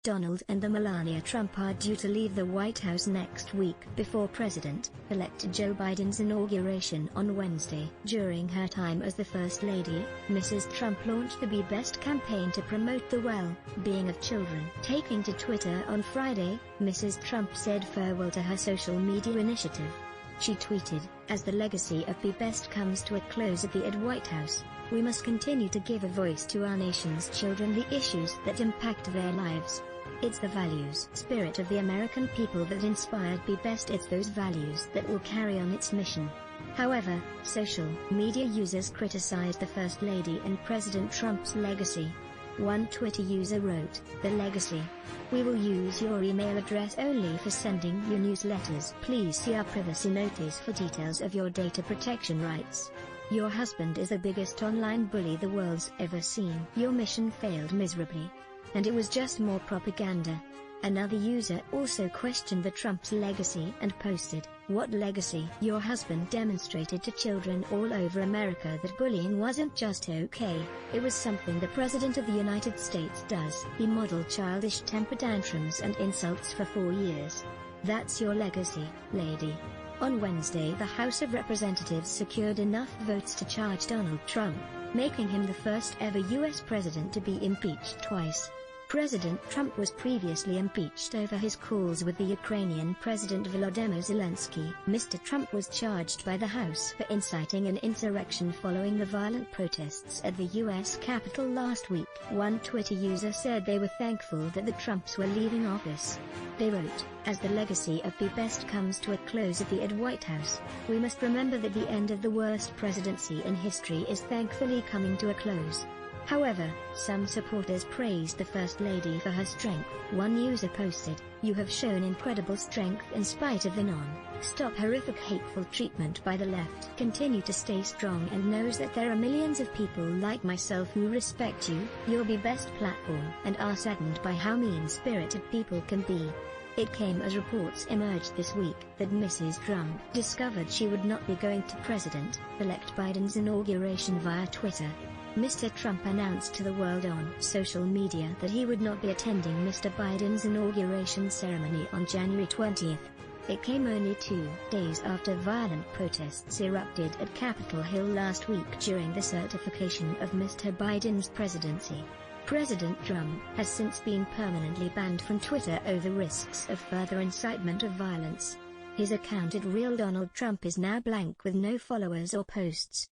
Donald and the Melania Trump are due to leave the White House next week before President-elect Joe Biden's inauguration on Wednesday. During her time as the First Lady, Mrs. Trump launched the Be Best campaign to promote the well-being of children. Taking to Twitter on Friday, Mrs. Trump said farewell to her social media initiative. She tweeted, "As the legacy of Be Best comes to a close at the White House, we must continue to give a voice to our nation's children, the issues that impact their lives. It's the values, spirit of the American people that inspired Be Best. It's those values that will carry on its mission." However, social media users criticized the First Lady and President Trump's legacy. One Twitter user wrote, "The legacy. We will use your email address only for sending your newsletters. Please see our privacy notice for details of your data protection rights. Your husband is the biggest online bully the world's ever seen. Your mission failed miserably. And it was just more propaganda." Another user also questioned the Trump's legacy and posted, "What legacy? Your husband demonstrated to children all over America that bullying wasn't just okay, it was something the President of the United States does. He modeled childish temper tantrums and insults for 4 years. That's your legacy, lady." On Wednesday, the House of Representatives secured enough votes to charge Donald Trump, making him the first ever U.S. president to be impeached twice. President Trump was previously impeached over his calls with the Ukrainian President Volodymyr Zelensky. Mr. Trump was charged by the House for inciting an insurrection following the violent protests at the U.S. Capitol last week. One Twitter user said they were thankful that the Trumps were leaving office. They wrote, "As the legacy of Be Best comes to a close at the White House, we must remember that the end of the worst presidency in history is thankfully coming to a close." However, some supporters praised the First Lady for her strength. One user posted, "You have shown incredible strength in spite of the non-stop horrific hateful treatment by the left. Continue to stay strong and knows that there are millions of people like myself who respect you, your Be Best platform, and are saddened by how mean-spirited people can be." It came as reports emerged this week that Mrs. Trump discovered she would not be going to President-elect Biden's inauguration via Twitter. Mr. Trump announced to the world on social media that he would not be attending Mr. Biden's inauguration ceremony on January 20th. It came only 2 days after violent protests erupted at Capitol Hill last week during the certification of Mr. Biden's presidency. President Trump has since been permanently banned from Twitter over risks of further incitement of violence. His account @RealDonaldTrump is now blank with no followers or posts.